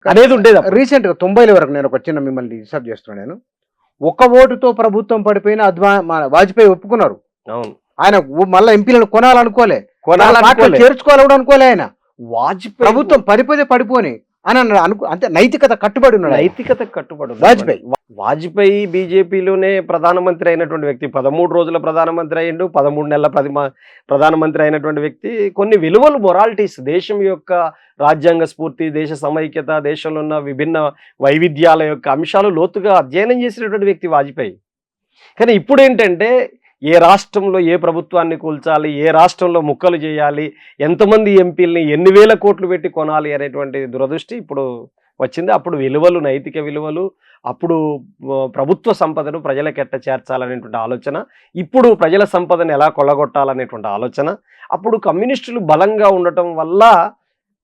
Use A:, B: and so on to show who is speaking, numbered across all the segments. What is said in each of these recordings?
A: అనేది ఉండేది అప్పుడు.
B: రీసెంట్గా 90ల వరకు నేను ఒక చిన్న మిమ్మల్ని డిస్టర్బ్ చేస్తున్నాను. నేను ఒక ఓటుతో ప్రభుత్వం పడిపోయిన మన వాజ్పేయి ఒప్పుకున్నారు.
A: అవును,
B: ఆయన మళ్ళీ ఎంపీలను కొనాలనుకోలే,
A: కొనాలనుకోలే.
B: చేర్చుకోవాలి కూడా అనుకోలే. ఆయన
A: వాజ్పేయి
B: ప్రభుత్వం పడిపోని అని అన్నాడు. అంతే నైతికత కట్టుబడి ఉన్నాడు ఆయన.
A: నైతికతకు కట్టుబడి ఉన్నాడు.
B: వాజ్పేయి.
A: వాజ్పేయి బీజేపీలోనే ప్రధానమంత్రి అయినటువంటి వ్యక్తి, 13 రోజుల ప్రధానమంత్రి అయ్యిండు, 13 నెలల ప్రధానమంత్రి అయినటువంటి వ్యక్తి. కొన్ని విలువలు, మొరాలిటీస్, దేశం యొక్క రాజ్యాంగ స్ఫూర్తి, దేశ సమైక్యత, దేశంలో ఉన్న విభిన్న వైవిధ్యాల యొక్క అంశాలు లోతుగా అధ్యయనం చేసినటువంటి వ్యక్తి వాజ్పేయి. కానీ ఇప్పుడు ఏంటంటే ఏ రాష్ట్రంలో ఏ ప్రభుత్వాన్ని కూల్చాలి, ఏ రాష్ట్రంలో ముక్కలు చేయాలి, ఎంతమంది ఎంపీలని ఎన్ని వేల కోట్లు పెట్టి కొనాలి అనేటువంటి దురదృష్టి ఇప్పుడు వచ్చింది. అప్పుడు విలువలు, నైతిక విలువలు, అప్పుడు ప్రభుత్వ సంపదను ప్రజలకు ఎట్ట చేర్చాలనేటువంటి ఆలోచన, ఇప్పుడు ప్రజల సంపదను ఎలా కొల్లగొట్టాలనేటువంటి ఆలోచన. అప్పుడు కమ్యూనిస్టులు బలంగా ఉండటం వల్ల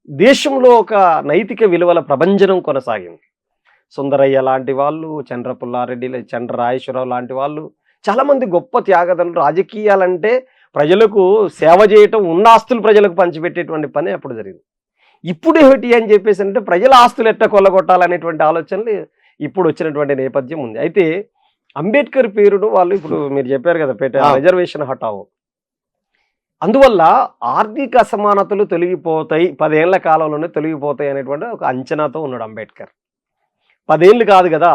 A: దేశంలో ఒక నైతిక విలువల ప్రభంజనం కొనసాగింది. సుందరయ్య లాంటి వాళ్ళు, చంద్ర పుల్లారెడ్డి, చంద్ర రాజేశ్వరరావు లాంటి వాళ్ళు, చాలామంది గొప్ప త్యాగదనులు. రాజకీయాలంటే ప్రజలకు సేవ చేయటం, ఉన్న ఆస్తులు ప్రజలకు పంచిపెట్టేటువంటి పని అప్పుడు జరిగింది. ఇప్పుడు ఏమిటి అని చెప్పేసి అంటే ప్రజల ఆస్తులు ఎట్ట కొల్లగొట్టాలనేటువంటి ఆలోచనలు ఇప్పుడు వచ్చినటువంటి నేపథ్యం ఉంది. అయితే అంబేద్కర్ పేరును వాళ్ళు ఇప్పుడు మీరు చెప్పారు కదా, రిజర్వేషన్ హటావో, అందువల్ల ఆర్థిక అసమానతలు తొలగిపోతాయి, 10 ఏళ్ల కాలంలోనే తొలగిపోతాయి అనేటువంటి ఒక అంచనాతో ఉన్నాడు అంబేద్కర్. 10 ఏళ్ళు కాదు కదా,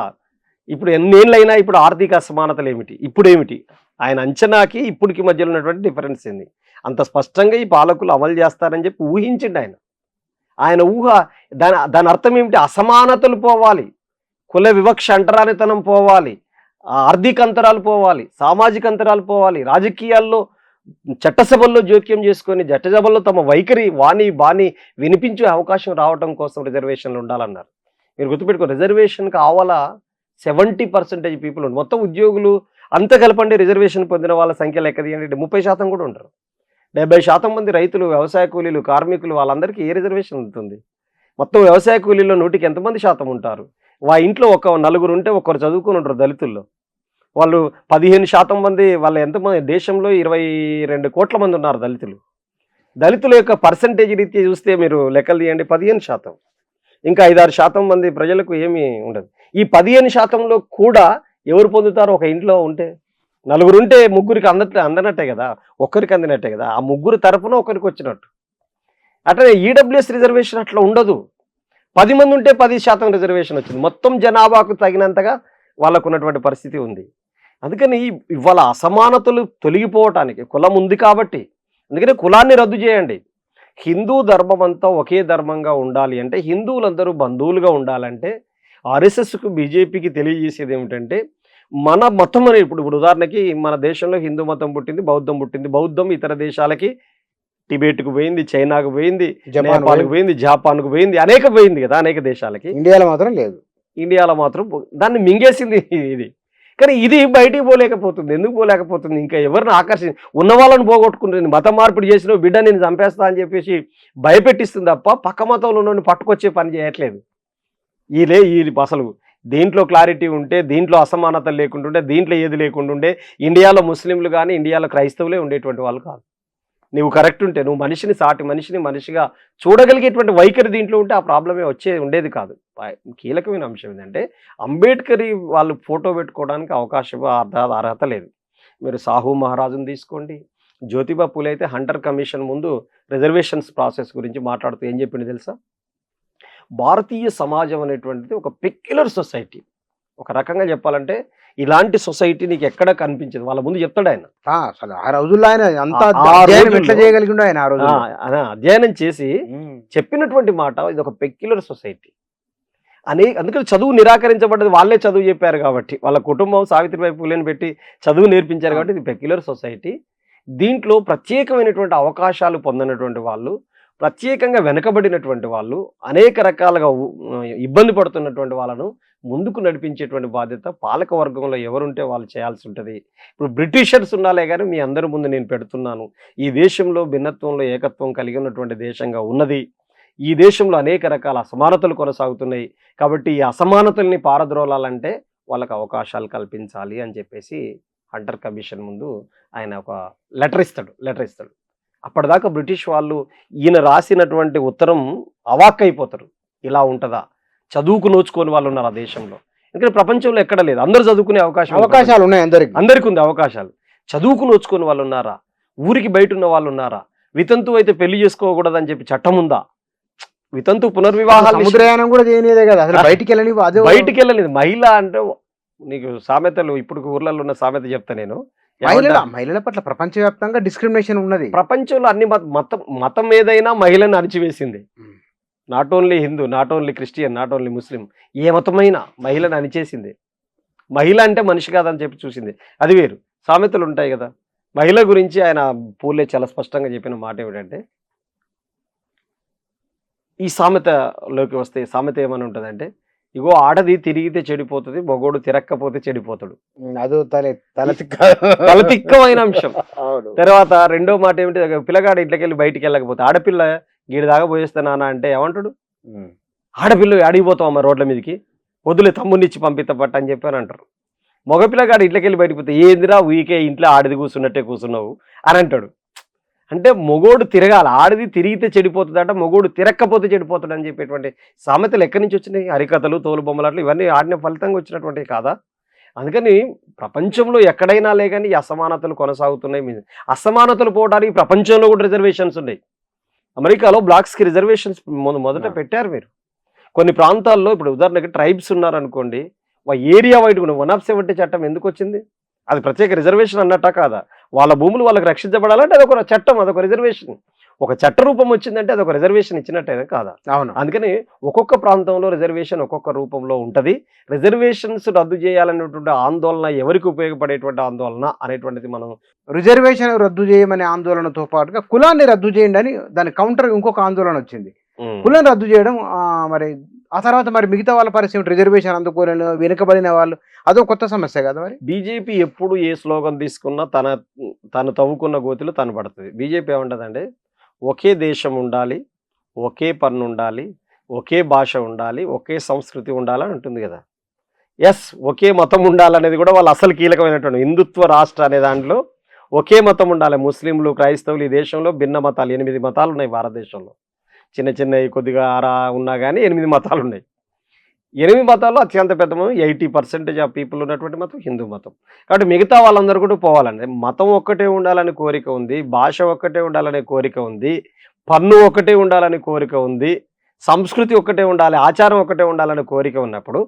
A: ఇప్పుడు ఎన్నేళ్ళైనా ఇప్పుడు ఆర్థిక అసమానతలు ఏమిటి, ఇప్పుడు ఏమిటి, ఆయన అంచనాకి ఇప్పటికి మధ్యలో ఉన్నటువంటి డిఫరెన్స్ ఏంది, అంత స్పష్టంగా ఈ పాలకులు అమలు చేస్తారని చెప్పి ఊహించిండు ఆయన. ఆయన ఊహ, దాని అర్థం ఏమిటి, అసమానతలు పోవాలి, కుల వివక్ష, అంటరానితనం పోవాలి, ఆర్థిక అంతరాలు పోవాలి, సామాజిక అంతరాలు పోవాలి, రాజకీయాల్లో చట్టసభల్లో జోక్యం చేసుకొని చట్టసభల్లో తమ వైఖరి వాణి బాణి వినిపించే అవకాశం రావడం కోసం రిజర్వేషన్లు ఉండాలన్నారు. మీరు గుర్తుపెట్టుకో, రిజర్వేషన్ కావాలా 70% పీపుల్ ఉంది. మొత్తం ఉద్యోగులు అంత కలపండి, రిజర్వేషన్ పొందిన వాళ్ళ సంఖ్య లెక్క తీయండి, 30% కూడా ఉంటారు. 70% మంది రైతులు, వ్యవసాయ కూలీలు, కార్మికులు, వాళ్ళందరికీ ఏ రిజర్వేషన్ ఉంటుంది? మొత్తం వ్యవసాయ కూలీల్లో 100కి ఎంతమంది శాతం ఉంటారు? ఇంట్లో ఒక 4 ఉంటే ఒకరు చదువుకుని ఉంటారు దళితుల్లో. వాళ్ళు 15% మంది, వాళ్ళ ఎంతమంది, దేశంలో 22 కోట్ల మంది ఉన్నారు దళితులు. దళితుల యొక్క పర్సంటేజ్ రీత్యా చూస్తే మీరు లెక్కలు తీయండి, 15%. ఇంకా 5-6% మంది ప్రజలకు ఏమీ ఉండదు. ఈ 15%లో కూడా ఎవరు పొందుతారు? ఒక ఇంట్లో ఉంటే 4 ఉంటే 3కి అందనట్టే కదా, ఒక్కరికి అందినట్టే కదా, ఆ 3 తరపున ఒకరికి వచ్చినట్టు. అట్లనే ఈడబ్ల్యూఎస్ రిజర్వేషన్ అట్లా ఉండదు. 10 మంది ఉంటే 10% రిజర్వేషన్ వచ్చింది. మొత్తం జనాభాకు తగినంతగా వాళ్ళకు ఉన్నటువంటి పరిస్థితి ఉంది. అందుకని ఇవాళ అసమానతలు తొలగిపోవటానికి కులం ఉంది కాబట్టి, అందుకని కులాన్ని రద్దు చేయండి. హిందూ ధర్మం అంతా ఒకే ధర్మంగా ఉండాలి అంటే, హిందువులందరూ బంధువులుగా ఉండాలంటే, ఆర్ఎస్ఎస్కు బీజేపీకి తెలియజేసేది ఏమిటంటే, మన మతం అని ఇప్పుడు ఉదాహరణకి మన దేశంలో హిందూ మతం పుట్టింది, బౌద్ధం పుట్టింది. బౌద్ధం ఇతర దేశాలకి, టిబెట్కు పోయింది, చైనాకు పోయింది, నేపాల్కు పోయింది, జాపాన్కు పోయింది, అనేక పోయింది కదా, అనేక దేశాలకి.
B: ఇండియాలో మాత్రం లేదు.
A: ఇండియాలో మాత్రం దాన్ని మింగేసింది ఇది. కానీ ఇది బయటికి పోలేకపోతుంది. ఎందుకు పోలేకపోతుంది? ఇంకా ఎవరిని ఉన్న వాళ్ళని పోగొట్టుకుంటుంది. మత మార్పిడి చేసిన బిడ్డ నేను చంపేస్తా అని చెప్పేసి భయపెట్టిస్తుంది తప్ప పక్క మతంలో నుండి పట్టుకొచ్చే పని చేయట్లేదు. ఈ అసలు దీంట్లో క్లారిటీ ఉంటే, దీంట్లో అసమానతలు లేకుంటుంటే, దీంట్లో ఏది లేకుంటుండే, ఇండియాలో ముస్లింలు కానీ ఇండియాలో క్రైస్తవులే ఉండేటువంటి వాళ్ళు కాదు. నువ్వు కరెక్ట్ ఉంటే, నువ్వు మనిషిని, సాటి మనిషిని మనిషిగా చూడగలిగేటువంటి వైఖరి దీంట్లో ఉంటే ఆ ప్రాబ్లమే ఉండేది కాదు. కీలకమైన అంశం ఏంటంటే, అంబేద్కర్ వాళ్ళు ఫోటో పెట్టుకోవడానికి అవకాశం, అర్హత లేదు. మీరు సాహు మహారాజును తీసుకోండి, జ్యోతిబా పూలే అయితే హంటర్ కమిషన్ ముందు రిజర్వేషన్స్ ప్రాసెస్ గురించి మాట్లాడుతూ ఏం చెప్పింది తెలుసా? భారతీయ సమాజం అనేటువంటిది ఒక పెక్యులర్ సొసైటీ. ఒక రకంగా చెప్పాలంటే ఇలాంటి సొసైటీ నీకు ఎక్కడ కనిపించదు. వాళ్ళ ముందు చెప్తాడు ఆయన.
B: అసలు ఆ రోజుల్లో ఆయన ఎట్లా చేయగలిగిండు ఆయన? ఆ రోజు
A: అధ్యయనం చేసి చెప్పినటువంటి మాట, ఇది ఒక పెక్యులర్ సొసైటీ అని. అందుకని చదువు నిరాకరించబడ్డది, వాళ్ళే చదువు చెప్పారు కాబట్టి, వాళ్ళ కుటుంబం సావిత్రిబాయి పూలేని పెట్టి చదువు నేర్పించారు కాబట్టి ఇది పెక్యులర్ సొసైటీ. దీంట్లో ప్రత్యేకమైనటువంటి అవకాశాలు పొందినటువంటి వాళ్ళు, ప్రత్యేకంగా వెనుకబడినటువంటి వాళ్ళు, అనేక రకాలుగా ఇబ్బంది పడుతున్నటువంటి వాళ్ళను ముందుకు నడిపించేటువంటి బాధ్యత పాలక వర్గంలో ఎవరుంటే వాళ్ళు చేయాల్సి ఉంటుంది. ఇప్పుడు బ్రిటిషర్స్ ఉండాలే కానీ మీ అందరి ముందు నేను పెడుతున్నాను, ఈ దేశంలో భిన్నత్వంలో ఏకత్వం కలిగి ఉన్నటువంటి దేశంగా ఉన్నది. ఈ దేశంలో అనేక రకాల అసమానతలు కొనసాగుతున్నాయి కాబట్టి ఈ అసమానతల్ని పారద్రోలాలంటే వాళ్ళకు అవకాశాలు కల్పించాలి అని చెప్పేసి హంటర్ కమిషన్ ముందు ఆయన ఒక లెటర్ ఇస్తాడు. అప్పటిదాకా బ్రిటిష్ వాళ్ళు ఈయన రాసినటువంటి ఉత్తరం అవాక్కైపోతారు. ఇలా ఉంటుందా, చదువుకు నోచుకొని వాళ్ళు ఉన్నారు ఆ దేశంలో. ఎందుకంటే ప్రపంచంలో ఎక్కడ లేదు, అందరూ చదువుకునే అవకాశం ఉంది.
B: అవకాశాలు ఉన్నాయి
A: అందరికీ ఉంది అవకాశాలు. చదువుకు నోచుకొని వాళ్ళు ఉన్నారా? ఊరికి బయట ఉన్న వాళ్ళు ఉన్నారా? వితంతు అయితే పెళ్లి చేసుకోకూడదని చెప్పి చట్టం ఉందా? వితంతు పునర్వివాహాలు
B: సముద్రయానం కూడా చేయలేదే కదా, అసలు బయటికి వెళ్ళని అదే
A: బయటికి వెళ్ళలేదు. మహిళ అంటే నీకు సామెతలు ఇప్పుడు ఊర్లలో ఉన్న సామెత చెప్తా నేను.
B: మహిళల పట్ల ప్రపంచవ్యాప్తంగా డిస్క్రిమినేషన్ ఉన్నది.
A: ప్రపంచంలో అన్ని మతం ఏదైనా మహిళను అణిచివేసింది. Not only Hindu, not only Christian, not only Muslim, ఏ మతమైనా మహిళను అణిచేసింది. మహిళ అంటే మనిషి కాదని చెప్పి చూసింది. అది వేరు. సామెతలు ఉంటాయి కదా. మహిళ గురించి ఆయన పూలే చాలా స్పష్టంగా చెప్పిన మాట ఏమిటంటే, ఈ సామెతలోకి వస్తే సామెత ఏమని ఉంటుందంటే, ఇగో ఆడది తిరిగితే చెడిపోతుంది, మగోడు తిరక్కపోతే చెడిపోతాడు.
B: అదో
A: తలతిక్కమైన అంశం. తర్వాత రెండో మాట ఏమిటి, పిల్లగాడు ఇంట్లోకి వెళ్ళి బయటికి వెళ్ళకపోతే, ఆడపిల్ల గీడి దాకా పోయేస్తా నాన్న అంటే ఏమంటాడు, ఆడపిల్ల అడిగిపోతావు రోడ్ల మీదకి, వదిలే తమ్ముడిచ్చి పంపిస్తా పట్ట అని చెప్పి అని అంటారు. మగపిల్లగాడు ఇంట్లోకి వెళ్ళి బయటకు పోతే, ఏందిరా ఊరికే ఇంట్లో ఆడిది కూర్చున్నట్టే కూర్చున్నావు అని అంటాడు. అంటే మొగోడు తిరగాలి, ఆడిది తిరిగితే చెడిపోతుందట, మొగోడు తిరక్కపోతే చెడిపోతాడు అని చెప్పేటువంటి సామెతలు ఎక్కడి నుంచి వచ్చినాయి? హరికథలు, తోలు బొమ్మలాట్లు ఇవన్నీ ఆడిన ఫలితంగా వచ్చినటువంటివి కాదా? అందుకని ప్రపంచంలో ఎక్కడైనా లేకని ఈ అసమానతలు కొనసాగుతున్నాయి. అసమానతలు పోవడానికి ప్రపంచంలో కూడా రిజర్వేషన్స్ ఉన్నాయి. అమెరికాలో బ్లాక్స్కి రిజర్వేషన్స్ మొదట పెట్టారు. మీరు కొన్ని ప్రాంతాల్లో ఇప్పుడు ఉదాహరణకి ట్రైబ్స్ ఉన్నారనుకోండి, ఏరియా వైడ్ కూడా 170 చట్టం ఎందుకు వచ్చింది? అది ప్రత్యేక రిజర్వేషన్ అన్నట్టా కాదా? వాళ్ళ భూములు వాళ్ళకి రక్షించబడాలంటే అదొక చట్టం, అదొక రిజర్వేషన్. ఒక చట్ట రూపం వచ్చిందంటే అదొక రిజర్వేషన్ ఇచ్చినట్టే కాదా?
B: అవును.
A: అందుకని ఒక్కొక్క ప్రాంతంలో రిజర్వేషన్ ఒక్కొక్క రూపంలో ఉంటుంది. రిజర్వేషన్స్ రద్దు చేయాలనేటువంటి ఆందోళన ఎవరికి ఉపయోగపడేటువంటి ఆందోళన అనేటువంటిది మనం
B: రిజర్వేషన్ రద్దు చేయమనే ఆందోళనతో పాటుగా కులాన్ని రద్దు చేయండి అని దాని కౌంటర్ ఇంకొక ఆందోళన వచ్చింది. కులాన్ని రద్దు చేయడం, మరి ఆ తర్వాత మరి మిగతా వాళ్ళ పరిస్థితి రిజర్వేషన్ అందుకోలేని వెనుకబడిన వాళ్ళు, అదో కొత్త సమస్య కదా. మరి
A: బీజేపీ ఎప్పుడు ఏ స్లోగన్ తీసుకున్నా తను తవ్వుకున్న గోతిలో తను పడుతుంది. బీజేపీ ఏమంటదంటే, ఒకే దేశం ఉండాలి, ఒకే పన్ను ఉండాలి, ఒకే భాష ఉండాలి, ఒకే సంస్కృతి ఉండాలని ఉంటుంది కదా. ఎస్, ఒకే మతం ఉండాలనేది కూడా వాళ్ళు అసలు కీలకమైనటువంటి హిందుత్వ రాష్ట్ర అనే దాంట్లో ఒకే మతం ఉండాలి. ముస్లింలు, క్రైస్తవులు, ఈ దేశంలో భిన్న మతాలు 8 మతాలు ఉన్నాయి భారతదేశంలో. చిన్న చిన్నవి కొద్దిగా ఉన్నా కానీ 8 మతాలు ఉన్నాయి. 8 మతాల్లో అత్యంత పెద్ద మతం 80% ఆఫ్ పీపుల్ ఉన్నటువంటి మతం హిందూ మతం. కాబట్టి మిగతా వాళ్ళందరూ కూడా పోవాలండి. మతం ఒక్కటే ఉండాలని కోరిక ఉంది, భాష ఒక్కటే ఉండాలనే కోరిక ఉంది, పన్ను ఒక్కటే ఉండాలని కోరిక ఉంది, సంస్కృతి ఒక్కటే ఉండాలి, ఆచారం ఒక్కటే ఉండాలని కోరిక ఉన్నప్పుడు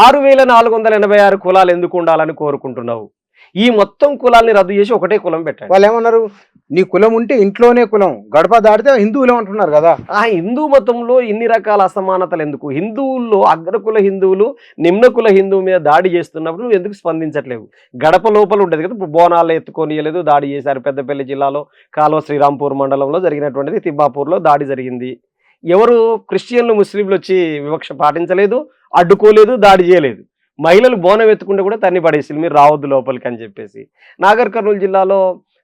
A: 6486 కులాలు ఎందుకు ఉండాలని కోరుకుంటున్నావు? ఈ మొత్తం కులాల్ని రద్దు చేసి ఒకటే కులం పెట్టండి.
B: వాళ్ళు ఏమన్నారు, నీ కులం ఉంటే ఇంట్లోనే కులం, గడప దాడితే హిందువులు అంటున్నారు కదా.
A: ఆ హిందూ మతంలో ఇన్ని రకాల అసమానతలు ఎందుకు? హిందువుల్లో అగ్రకుల హిందువులు నిమ్నకుల హిందువు మీద దాడి చేస్తున్నప్పుడు నువ్వు ఎందుకు స్పందించట్లేవు? గడప లోపల ఉండేది కదా. ఇప్పుడు బోనాలు ఎత్తుకొనియలేదు, దాడి చేశారు. పెద్దపల్లి జిల్లాలో కాలువ శ్రీరాంపూర్ మండలంలో జరిగినటువంటిది, తిమ్మాపూర్లో దాడి జరిగింది. ఎవరు క్రిస్టియన్లు ముస్లింలు వచ్చి వివక్ష పాటించలేదు, అడ్డుకోలేదు, దాడి చేయలేదు. మహిళలు బోనం ఎత్తుకుంటే కూడా తన్ని పడేసి మీరు రావద్దు లోపలికి అని చెప్పేసి. నాగర్ కర్నూలు జిల్లాలో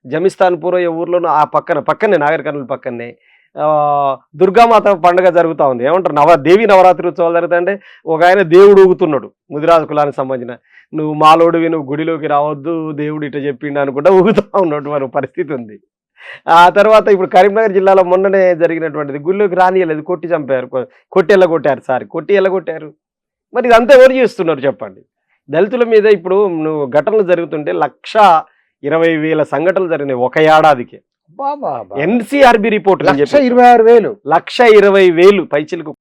A: జమిస్తాన్పూర్ ఏ ఊర్లోనూ ఆ పక్కనే నాగర్ కర్నూలు పక్కనే దుర్గామాత పండుగ జరుగుతూ ఉంది. ఏమంటారు, దేవి నవరాత్రి ఉత్సవాలు జరుగుతాయంటే ఒక ఆయన దేవుడు ఊగుతున్నాడు, ముదిరాజు కులానికి సంబంధించిన. నువ్వు మాలోడివి, నువ్వు గుడిలోకి రావద్దు, దేవుడు ఇట చెప్పిండు అనుకుంటా ఊగుతూ ఉన్నటువంటి పరిస్థితి ఉంది. ఆ తర్వాత ఇప్పుడు కరీంనగర్ జిల్లాలో మొన్ననే జరిగినటువంటిది, గుడిలోకి రానియలేదు, కొట్టి చంపారు, కొట్టి ఎల్లగొట్టారు. మరి ఇదంతా ఎవరు చేస్తున్నారు చెప్పండి? దళితుల మీద ఇప్పుడు నువ్వు ఘటనలు జరుగుతుంటే 1,20,000 సంఘటనలు జరిగినాయి ఒక ఏడాదికి. ఎన్సీఆర్బీ రిపోర్ట్
B: 1,26,000
A: 1,20,000 పైచిలకు